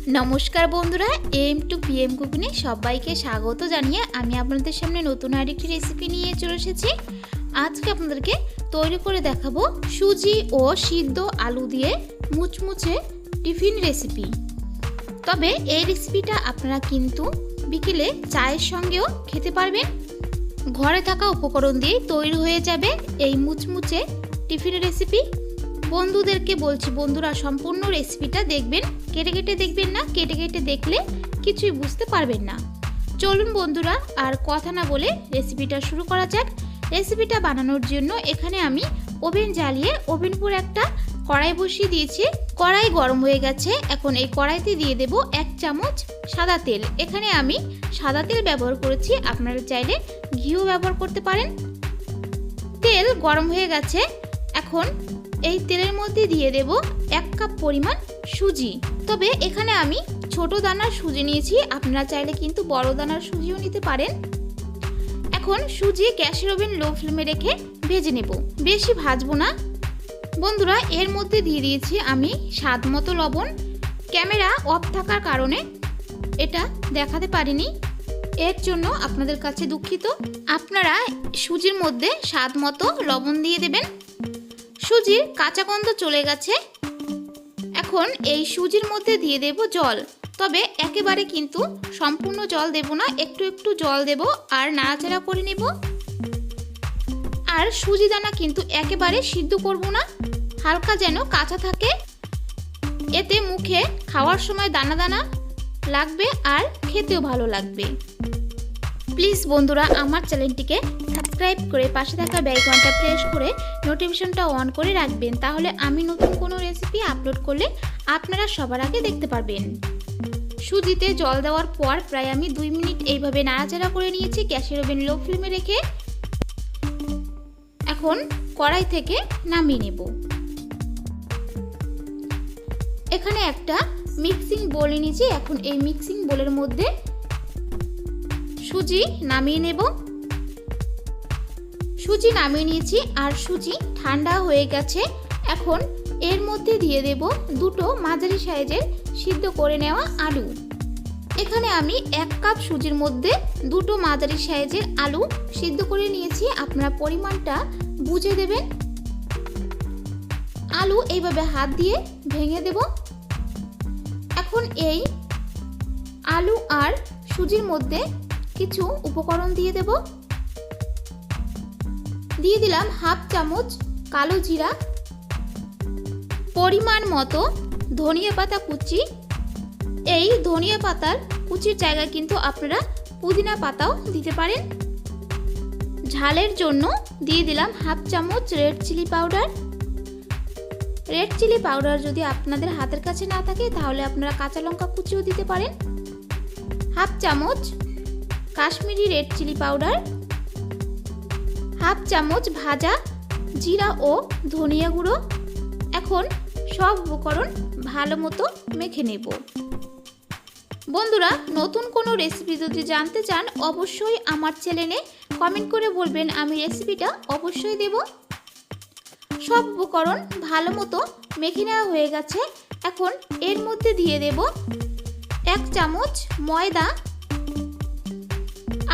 नमस्कार बंधुरा am2pm कुकिने सबाइके स्वागत जानिए आमी आपनादेर सामने नतून आरेकटी रेसिपि निये चले एसेछि। आजके आपनादेरके तैरी करे देखाबो सुजी ओ सिद्ध आलू दिए मुचमुचे टिफिन रेसिपि। तबे एई रेसिपिटा आपनारा किन्तु बिकेले चायेर संगेओ खेते पारबेन। घरे थाका उपकरण दिए तैरी हये जाबे एई मुचमुचे टिफिन रेसिपि। बंधुदेरके बोलछि बंधुरा सम्पूर्ण रेसिपिटा देखबेन, केटे केटे देखबेन ना, केटे केटे देखले किछुई बुझते पारबेन ना। चलुन बंधुरा आर कथा ना बोले रेसिपिटा शुरू करा जाक। रेसिपिटा बानानोर जोन्नो एखाने आमी ओभेन जालिए ओभेन पर एकटा कड़ाई बसिए दिएछि। कड़ाई गरम हये गेछे। एखन एई कड़ाईते दिए देब 1 चामच सादा तेल। एखाने आमी सादा तेल व्यवहार करेछि, आपनारा चाइले घिओ व्यवहार करते पारेन। तेल गरम हये गेछे। एखन এই তেলের মধ্যে দিয়ে দেব 1 কাপ পরিমাণ সুজি। তবে এখানে আমি ছোট দানার সুজি নিয়েছি, আপনারা চাইলে কিন্তু বড় দানার সুজিও নিতে পারেন। এখন সুজি গ্যাসের ওভেন লো ফ্লেমে রেখে ভেজে নেব, বেশি ভাজবো না। বন্ধুরা এর মধ্যে দিয়ে দিয়েছি আমি স্বাদ মতো লবণ। ক্যামেরা অফ থাকার কারণে এটা দেখাতে পারিনি, এর জন্য আপনাদের কাছে দুঃখিত। আপনারা সুজির মধ্যে স্বাদ মতো লবণ দিয়ে দেবেন। সুজির কাঁচা গন্ধ চলে গেছে। এখন এই সুজির মধ্যে দিয়ে দেব জল, তবে একেবারে কিন্তু সম্পূর্ণ জল দেব না, একটু একটু জল দেব আর নাড়াচাড়া করে নেব। আর সুজি দানা কিন্তু একেবারে সিদ্ধ করব না, হালকা যেন কাঁচা থাকে, এতে মুখে খাওয়ার সময় দানা দানা লাগবে আর খেতেও ভালো লাগবে। প্লিজ বন্ধুরা আমার চ্যানেলটিকে সাবস্ক্রাইব করে পাশে থাকা বেল আইকনটা প্রেস করে নোটিফিকেশনটা অন করে রাখবেন, তাহলে আমি নতুন কোনো রেসিপি আপলোড করলে আপনারা সবার আগে দেখতে পারবেন। সুজিতে জল দেওয়ার পর প্রায় আমি 2 মিনিট এইভাবে নাড়াচাড়া করে নিয়েছি গ্যাসের ওভেন লো ফ্লেমে রেখে। এখন কড়াই থেকে নামিয়ে নেব। এখানে একটা মিক্সিং বোল নিয়েছি। এখন এই মিক্সিং বোলের মধ্যে সুজি নামিয়ে নেব। সুজি নামিয়ে নিয়েছি আর সুজি ঠান্ডা হয়ে গেছে। এখন এর মধ্যে দিয়ে দেব 2টো মাঝারি সাইজের সিদ্ধ করে নেওয়া আলু। এখানে আমি 1 কাপ সুজির মধ্যে 2টো মাঝারি সাইজের আলু সিদ্ধ করে নিয়েছি, আপনারা পরিমাণটা বুঝে দেবেন। আলু এইভাবে হাত দিয়ে ভেঙে দেব। এখন এই আলু আর সুজির মধ্যে কিছু উপকরণ দিয়ে দেব। দিয়ে দিলাম হাফ চামচ কালো জিরা, পরিমাণ মতো ধনিয়া পাতা কুচি। এই ধনিয়া পাতার কুচির জায়গায় কিন্তু আপনারা পুদিনা পাতাও দিতে পারেন। ঝালের জন্য দিয়ে দিলাম হাফ চামচ red chilli powder. Red chilli powder যদি আপনাদের হাতের কাছে না থাকে তাহলে আপনারা কাঁচা লঙ্কা কুচিও দিতে পারেন। হাফ চামচ Kashmiri red chilli powder, half চামচ ভাজা জিরা ও ধনিয়া গুঁড়ো। এখন সব উপকরণ ভালো মতো মেখে নেব। বন্ধুরা নতুন কোনো রেসিপি যদি জানতে চান অবশ্যই আমার চ্যানেলে কমেন্ট করে বলবেন, আমি রেসিপিটা অবশ্যই দেব। সব উপকরণ ভালো মতো মেখে নেওয়া হয়ে গেছে। এখন এর মধ্যে দিয়ে দেব 1 চামচ ময়দা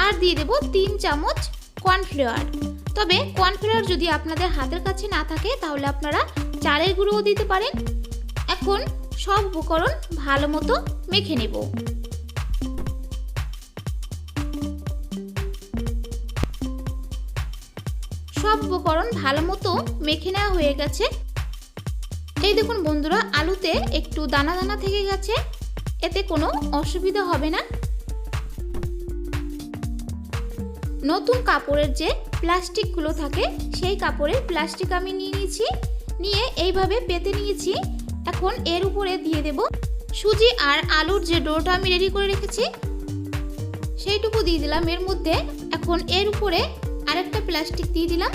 আর দিয়ে দেব 3 চামচ কর্নফ্লাওয়ার। তবে কর্নফ্লাওয়ার যদি আপনাদের হাতের কাছে না থাকে তাহলে আপনারা চালের গুঁড়োও দিতে পারেন। এখন সব উপকরণ ভালো মতো মেখে নেব। সব উপকরণ ভালো মতো মেখে নেওয়া হয়ে গেছে। এই দেখুন বন্ধুরা আলুতে একটু দানা দানা থেকে গেছে, এতে কোনো অসুবিধা হবে না। নতুন কাপড়ের যে প্লাস্টিকগুলো থাকে সেই কাপড়ের প্লাস্টিক আমি নিয়ে নিয়েছি, নিয়ে এইভাবে পেতে নিয়েছি। এখন এর উপরে দিয়ে দেব সুজি আর আলুর যে ডোটা আমি রেডি করে রেখেছি সেইটুকু দিয়ে দিলাম এর মধ্যে। এখন এর উপরে আরেকটা প্লাস্টিক দিয়ে দিলাম।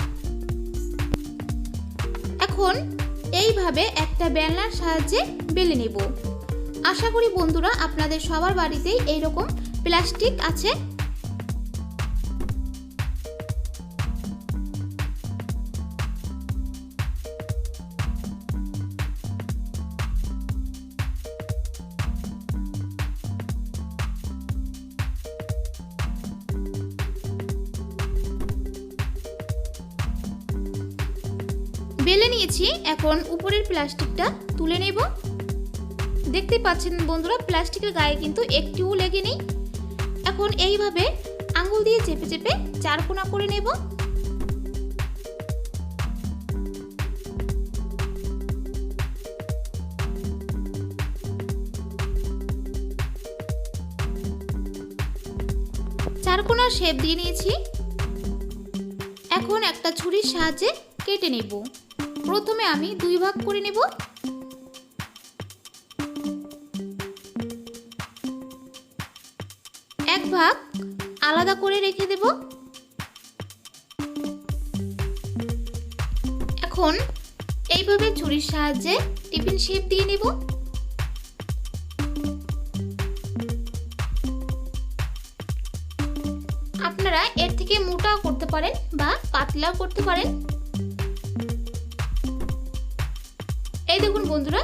এখন এইভাবে একটা বেলনার সাহায্যে বেলে নেব। আশা করি বন্ধুরা আপনাদের সবার বাড়িতেই এইরকম প্লাস্টিক আছে। বেলে নিয়েছি, এখন উপরের প্লাস্টিকটা তুলে নেব। দেখতে পাচ্ছেন বন্ধুরা, প্লাস্টিকের গায়ে কিন্তু একটুও লেগে নেই। এখন এইভাবে আঙুল দিয়ে চেপে চেপে চারকোনা করে নেব। চারকোনার শেপ দিয়ে নিয়েছি। এখন একটা ছুরির সাহায্যে কেটে নেব। প্রথমে আমি 2 ভাগ করে নেব। এক ভাগ আলাদা করে রেখে দেব। এখন এইভাবে ছুরির সাহায্যে টিফিন শেপ দিয়ে নেব। আপনারা এর থেকে মোটাও করতে পারেন বা পাতলাও করতে পারেন। এই দেখুন বন্ধুরা,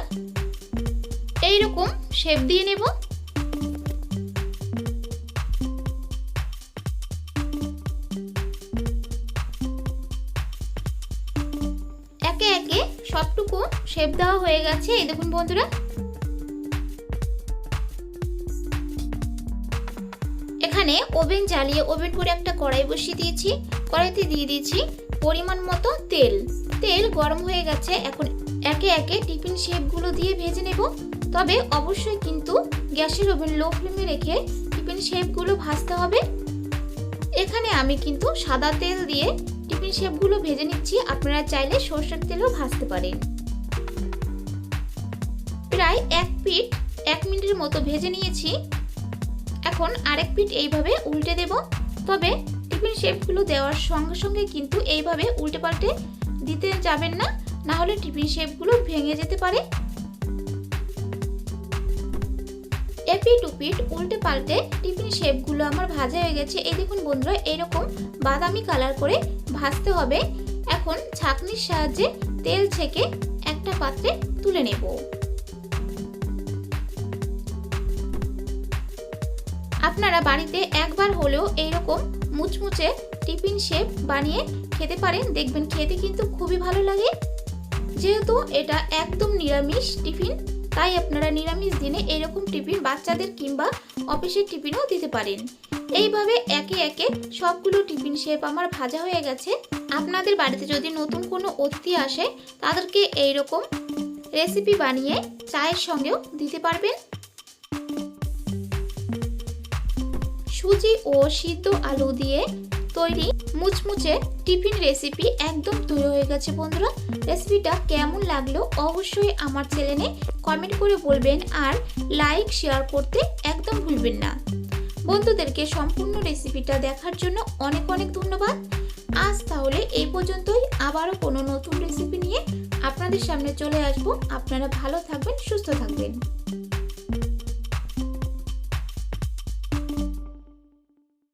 এইরকম শেপ দিয়ে নেব। একে একে সবটুকু শেপ দেওয়া হয়ে গেছে। এই দেখুন বন্ধুরা, এখানে ওভেন জ্বালিয়ে ওভেন করে একটা কড়াই বসিয়ে দিয়েছি। কড়াইতে দিয়ে দিয়েছি পরিমাণ মতো তেল। তেল গরম হয়ে গেছে। এখন একে একে টিফিন শেপগুলো দিয়ে ভেজে নেব। তবে অবশ্যই কিন্তু গ্যাসের ওভেন লো ফ্লেমে রেখে টিফিন শেপগুলো ভাজতে হবে। এখানে আমি কিন্তু সাদা তেল দিয়ে টিফিন শেপগুলো ভেজে নিচ্ছি। আপনারা চাইলে সরষের তেলও ভাজতে পারেন। প্রায় এক পিঠ 1 মিনিটের মতো ভেজে নিয়েছি। এখন আরেক পিঠ এইভাবে উল্টে দেব। তবে টিফিন শেপগুলো দেওয়ার সঙ্গে সঙ্গে কিন্তু এইভাবে উল্টে পাল্টে দিতে যাবেন না, না হলে টিফিন শেপগুলো ভেঙে যেতে পারে। এপিট উপিট উল্টে পাল্টে টিফিন শেপগুলো আমার ভাজা হয়ে গেছে। এই দেখুন বন্ধুরা, এইরকম বাদামি কালার করে ভাজতে হবে। এখন ছাঁকনির সাহায্যে তেল ছেঁকে একটা পাত্রে তুলে নেব। আপনারা বাড়িতে একবার হলেও এইরকম মুচমুচে টিফিন শেপ বানিয়ে খেতে পারেন। দেখবেন খেতে কিন্তু খুবই ভালো লাগে। যেহেতু এটা একদম নিরামিষ টিফিন, তাই আপনারা নিরামিষ দিনে এরকম টিফিন বাচ্চাদের কিংবা অফিসের টিফিনও দিতে পারেন। এইভাবে একে একে সবগুলো টিফিন শেপ আমার ভাজা হয়ে গেছে। আপনাদের বাড়িতে যদি নতুন কোনো অতিথি আসে, তাদেরকে এইরকম রেসিপি বানিয়ে চায়ের সঙ্গেও দিতে পারবেন। সুজি ও সিদ্ধ আলু দিয়ে তৈরি মুচমুচে টিফিন রেসিপি একদম তৈরি হয়ে গেছে বন্ধুরা। রেসিপিটা কেমন লাগলো অবশ্যই আমার চ্যানেলে কমেন্ট করে বলবেন, আর লাইক শেয়ার করতে একদম ভুলবেন না। বন্ধুদেরকে সম্পূর্ণ রেসিপিটা দেখার জন্য অনেক অনেক ধন্যবাদ। আজ তাহলে এই পর্যন্তই। আবারও কোনো নতুন রেসিপি নিয়ে আপনাদের সামনে চলে আসবো। আপনারা ভালো থাকবেন, সুস্থ থাকবেন।